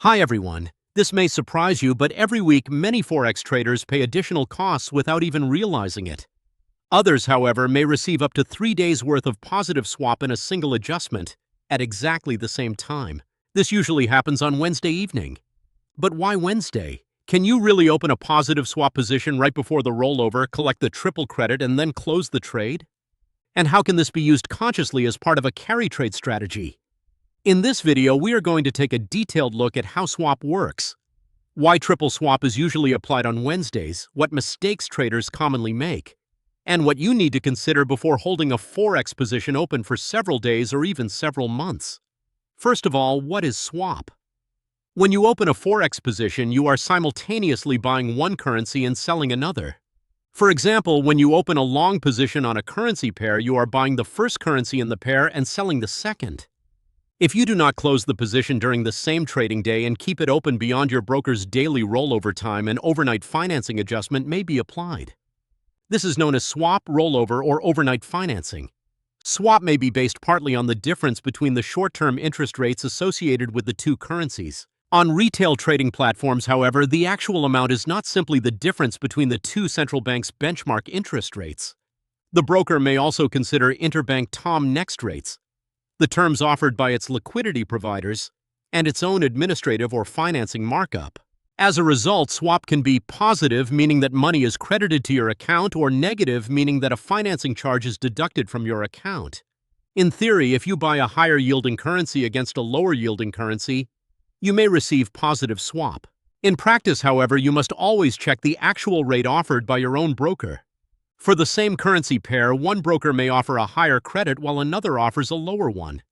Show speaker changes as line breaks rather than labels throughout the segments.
Hi everyone. This may surprise you, but every week many Forex traders pay additional costs without even realizing it. Others, however, may receive up to 3 days' worth of positive swap in a single adjustment at exactly the same time. This usually happens on Wednesday evening. But why Wednesday? Can you really open a positive swap position right before the rollover, collect the triple credit, and then close the trade? And how can this be used consciously as part of a carry trade strategy? In this video, we are going to take a detailed look at how swap works, why triple swap is usually applied on Wednesdays, what mistakes traders commonly make, and what you need to consider before holding a Forex position open for several days or even several months. First of all, what is swap? When you open a Forex position, you are simultaneously buying one currency and selling another. For example, when you open a long position on a currency pair, you are buying the first currency in the pair and selling the second. If you do not close the position during the same trading day and keep it open beyond your broker's daily rollover time, an overnight financing adjustment may be applied. This is known as swap, rollover, or overnight financing. Swap may be based partly on the difference between the short-term interest rates associated with the two currencies. On retail trading platforms, however, the actual amount is not simply the difference between the two central banks' benchmark interest rates. The broker may also consider interbank TOM next rates, the terms offered by its liquidity providers, and its own administrative or financing markup. As a result, swap can be positive, meaning that money is credited to your account, or negative, meaning that a financing charge is deducted from your account. In theory, if you buy a higher-yielding currency against a lower-yielding currency, you may receive positive swap. In practice, however, you must always check the actual rate offered by your own broker. For the same currency pair, one broker may offer a higher credit while another offers a lower one.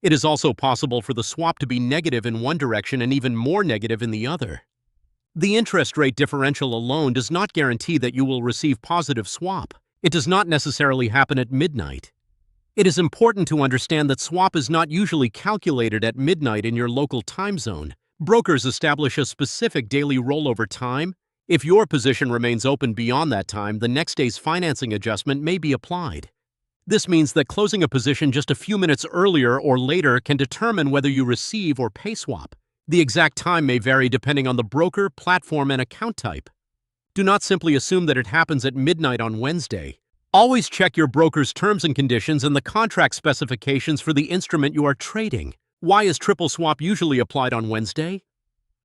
It is also possible for the swap to be negative in one direction and even more negative in the other. The interest rate differential alone does not guarantee that you will receive positive swap. It does not necessarily happen at midnight. It is important to understand that swap is not usually calculated at midnight in your local time zone. Brokers establish a specific daily rollover time. If your position remains open beyond that time, the next day's financing adjustment may be applied. This means that closing a position just a few minutes earlier or later can determine whether you receive or pay swap. The exact time may vary depending on the broker, platform, and account type. Do not simply assume that it happens at midnight on Wednesday. Always check your broker's terms and conditions and the contract specifications for the instrument you are trading. Why is triple swap usually applied on Wednesday?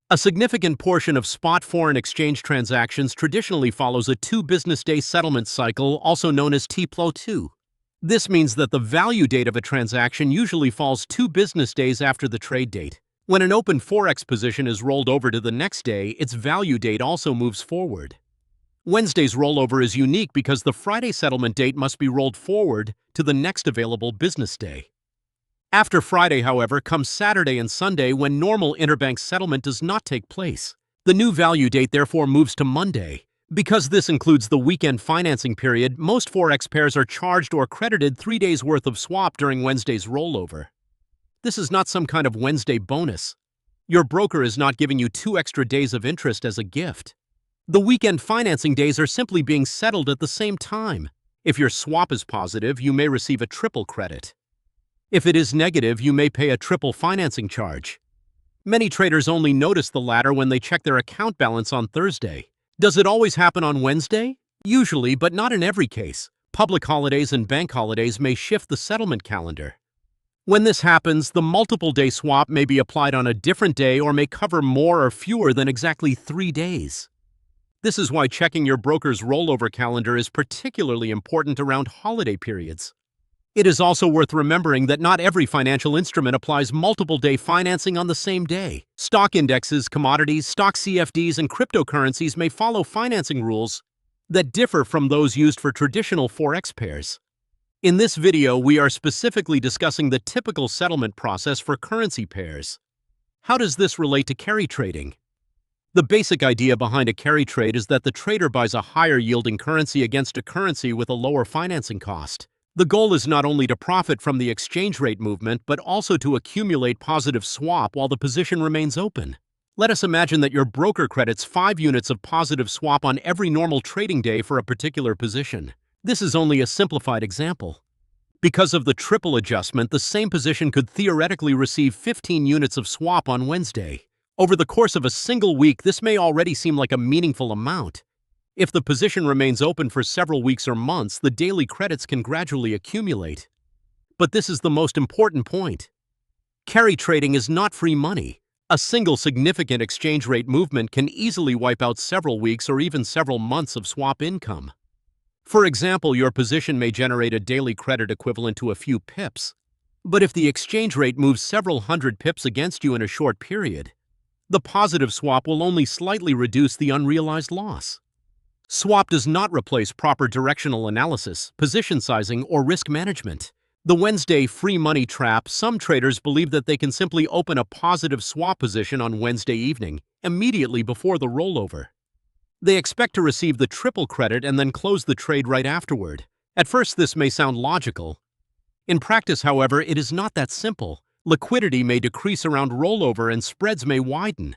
A significant portion of spot foreign exchange transactions traditionally follows a 2-business-day settlement cycle, also known as T+2. This means that the value date of a transaction usually falls 2 business days after the trade date. When an open Forex position is rolled over to the next day, its value date also moves forward. Wednesday's rollover is unique because the Friday settlement date must be rolled forward to the next available business day. After Friday, however, comes Saturday and Sunday when normal interbank settlement does not take place. The new value date therefore moves to Monday. Because this includes the weekend financing period, most Forex pairs are charged or credited 3 days' worth of swap during Wednesday's rollover. This is not some kind of Wednesday bonus. Your broker is not giving you 2 extra days of interest as a gift. The weekend financing days are simply being settled at the same time. If your swap is positive, you may receive a triple credit. If it is negative, you may pay a triple financing charge. Many traders only notice the latter when they check their account balance on Thursday. Does it always happen on Wednesday? Usually, but not in every case. Public holidays and bank holidays may shift the settlement calendar. When this happens, the multiple-day swap may be applied on a different day or may cover more or fewer than exactly 3 days. This is why checking your broker's rollover calendar is particularly important around holiday periods. It is also worth remembering that not every financial instrument applies multiple-day financing on the same day. Stock indexes, commodities, stock CFDs, and cryptocurrencies may follow financing rules that differ from those used for traditional Forex pairs. In this video, we are specifically discussing the typical settlement process for currency pairs. How does this relate to carry trading? The basic idea behind a carry trade is that the trader buys a higher-yielding currency against a currency with a lower financing cost. The goal is not only to profit from the exchange rate movement, but also to accumulate positive swap while the position remains open. Let us imagine that your broker credits 5 units of positive swap on every normal trading day for a particular position. This is only a simplified example. Because of the triple adjustment, the same position could theoretically receive 15 units of swap on Wednesday. Over the course of a single week, this may already seem like a meaningful amount. If the position remains open for several weeks or months, the daily credits can gradually accumulate. But this is the most important point. Carry trading is not free money. A single significant exchange rate movement can easily wipe out several weeks or even several months of swap income. For example, your position may generate a daily credit equivalent to a few pips. But if the exchange rate moves several hundred pips against you in a short period, the positive swap will only slightly reduce the unrealized loss. Swap does not replace proper directional analysis, position sizing, or risk management. The Wednesday free money trap: some traders believe that they can simply open a positive swap position on Wednesday evening, immediately before the rollover. They expect to receive the triple credit and then close the trade right afterward. At first, this may sound logical. In practice, however, it is not that simple. Liquidity may decrease around rollover and spreads may widen.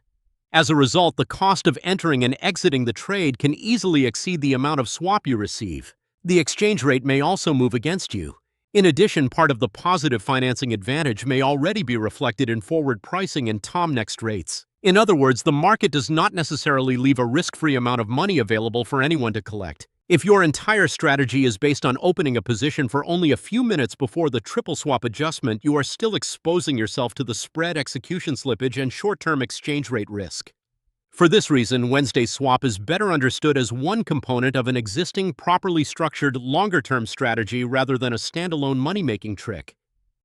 As a result, the cost of entering and exiting the trade can easily exceed the amount of swap you receive. The exchange rate may also move against you. In addition, part of the positive financing advantage may already be reflected in forward pricing and next rates. In other words, the market does not necessarily leave a risk-free amount of money available for anyone to collect. If your entire strategy is based on opening a position for only a few minutes before the triple swap adjustment, you are still exposing yourself to the spread, execution slippage, and short-term exchange rate risk. For this reason, Wednesday swap is better understood as one component of an existing, properly structured, longer-term strategy rather than a standalone money-making trick.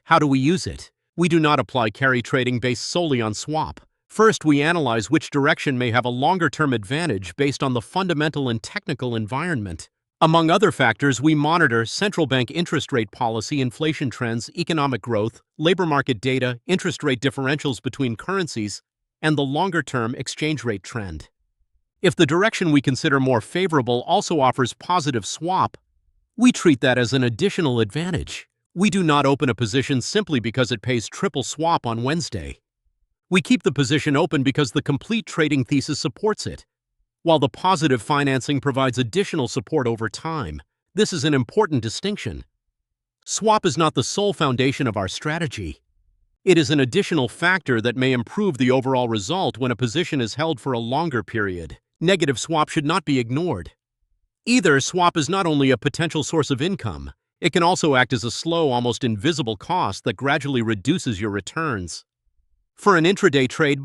How do we use it? We do not apply carry trading based solely on swap. First, we analyze which direction may have a longer-term advantage based on the fundamental and technical environment. Among other factors, we monitor central bank interest rate policy, inflation trends, economic growth, labor market data, interest rate differentials between currencies, and the longer-term exchange rate trend. If the direction we consider more favorable also offers positive swap, we treat that as an additional advantage. We do not open a position simply because it pays triple swap on Wednesday. We keep the position open because the complete trading thesis supports it, while the positive financing provides additional support over time. This is an important distinction. Swap is not the sole foundation of our strategy. It is an additional factor that may improve the overall result when a position is held for a longer period. Negative swap should not be ignored. Either swap is not only a potential source of income, it can also act as a slow, almost invisible cost that gradually reduces your returns. For an intraday trade,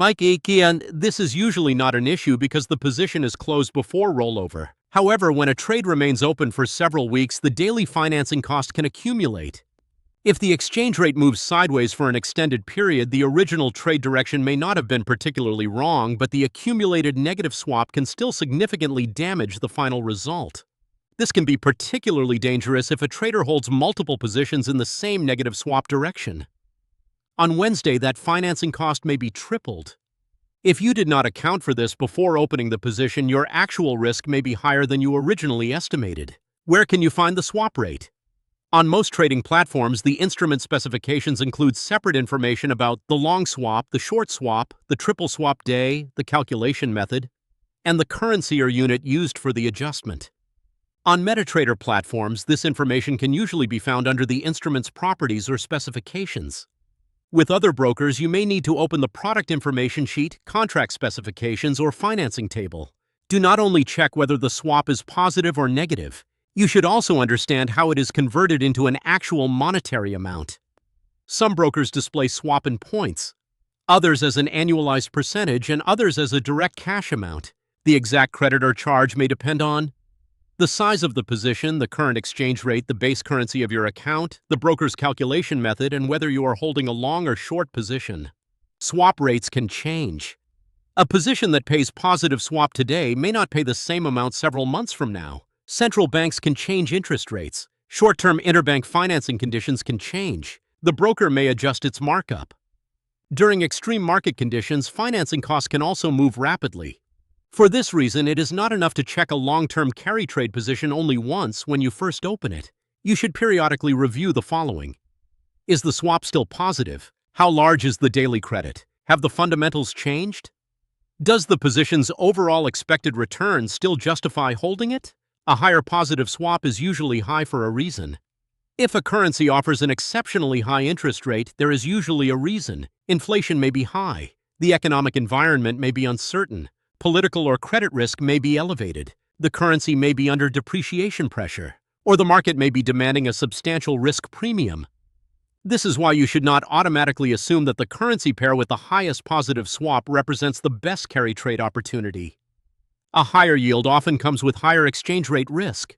this is usually not an issue because the position is closed before rollover. However, when a trade remains open for several weeks, the daily financing cost can accumulate. If the exchange rate moves sideways for an extended period, the original trade direction may not have been particularly wrong, but the accumulated negative swap can still significantly damage the final result. This can be particularly dangerous if a trader holds multiple positions in the same negative swap direction. On Wednesday, that financing cost may be tripled. If you did not account for this before opening the position, your actual risk may be higher than you originally estimated. Where can you find the swap rate? On most trading platforms, the instrument specifications include separate information about the long swap, the short swap, the triple swap day, the calculation method, and the currency or unit used for the adjustment. On MetaTrader platforms, this information can usually be found under the instrument's properties or specifications. With other brokers, you may need to open the product information sheet, contract specifications, or financing table. Do not only check whether the swap is positive or negative. You should also understand how it is converted into an actual monetary amount. Some brokers display swap in points, others as an annualized percentage, and others as a direct cash amount. The exact credit or charge may depend on the size of the position, the current exchange rate, the base currency of your account, the broker's calculation method, and whether you are holding a long or short position. Swap rates can change. A position that pays positive swap today may not pay the same amount several months from now. Central banks can change interest rates. Short-term interbank financing conditions can change. The broker may adjust its markup. During extreme market conditions, financing costs can also move rapidly. For this reason, it is not enough to check a long-term carry trade position only once when you first open it. You should periodically review the following. Is the swap still positive? How large is the daily credit? Have the fundamentals changed? Does the position's overall expected return still justify holding it? A higher positive swap is usually high for a reason. If a currency offers an exceptionally high interest rate, there is usually a reason. Inflation may be high. The economic environment may be uncertain, political or credit risk may be elevated, the currency may be under depreciation pressure, or the market may be demanding a substantial risk premium. This is why you should not automatically assume that the currency pair with the highest positive swap represents the best carry trade opportunity. A higher yield often comes with higher exchange rate risk.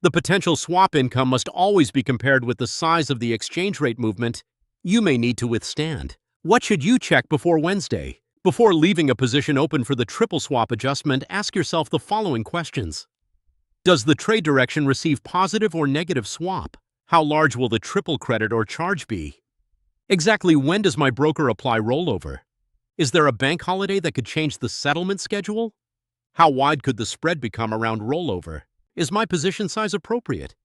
The potential swap income must always be compared with the size of the exchange rate movement you may need to withstand. What should you check before Wednesday? Before leaving a position open for the triple swap adjustment, ask yourself the following questions. Does the trade direction receive positive or negative swap? How large will the triple credit or charge be? Exactly when does my broker apply rollover? Is there a bank holiday that could change the settlement schedule? How wide could the spread become around rollover? Is my position size appropriate?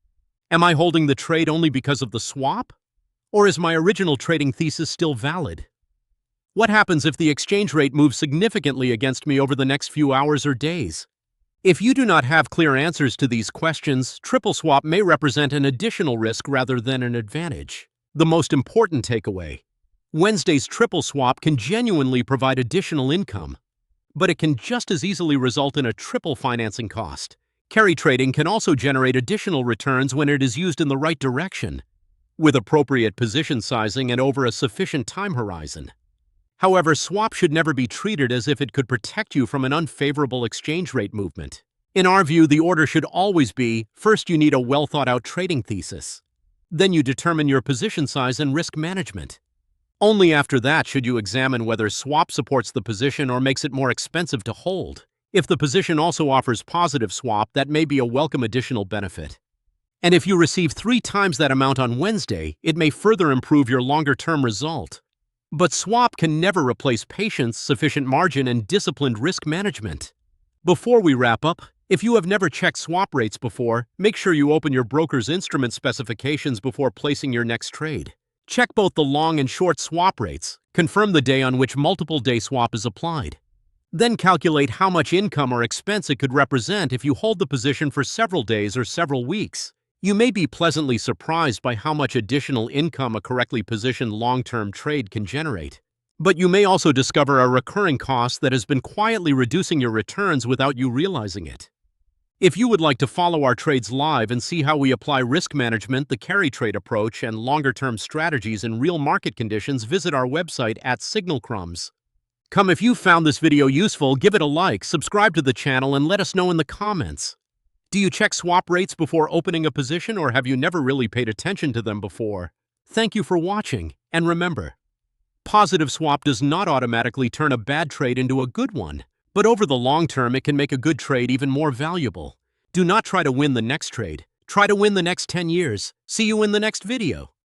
Am I holding the trade only because of the swap? Or is my original trading thesis still valid? What happens if the exchange rate moves significantly against me over the next few hours or days? If you do not have clear answers to these questions, triple swap may represent an additional risk rather than an advantage. The most important takeaway: Wednesday's triple swap can genuinely provide additional income, but it can just as easily result in a triple financing cost. Carry trading can also generate additional returns when it is used in the right direction, with appropriate position sizing and over a sufficient time horizon. However, swap should never be treated as if it could protect you from an unfavorable exchange rate movement. In our view, the order should always be: first you need a well-thought-out trading thesis. Then you determine your position size and risk management. Only after that should you examine whether swap supports the position or makes it more expensive to hold. If the position also offers positive swap, that may be a welcome additional benefit. And if you receive 3 times that amount on Wednesday, it may further improve your longer-term result. But swap can never replace patience, sufficient margin, and disciplined risk management. Before we wrap up, if you have never checked swap rates before, make sure you open your broker's instrument specifications before placing your next trade. Check both the long and short swap rates, confirm the day on which multiple day swap is applied. Then calculate how much income or expense it could represent if you hold the position for several days or several weeks. You may be pleasantly surprised by how much additional income a correctly positioned long-term trade can generate. But you may also discover a recurring cost that has been quietly reducing your returns without you realizing it. If you would like to follow our trades live and see how we apply risk management, the carry trade approach, and longer-term strategies in real market conditions, visit our website at Signalcrumbs. If you found this video useful, give it a like, subscribe to the channel, and let us know in the comments. Do you check swap rates before opening a position, or have you never really paid attention to them before? Thank you for watching, and remember, positive swap does not automatically turn a bad trade into a good one, but over the long term it can make a good trade even more valuable. Do not try to win the next trade. Try to win the next 10 years. See you in the next video.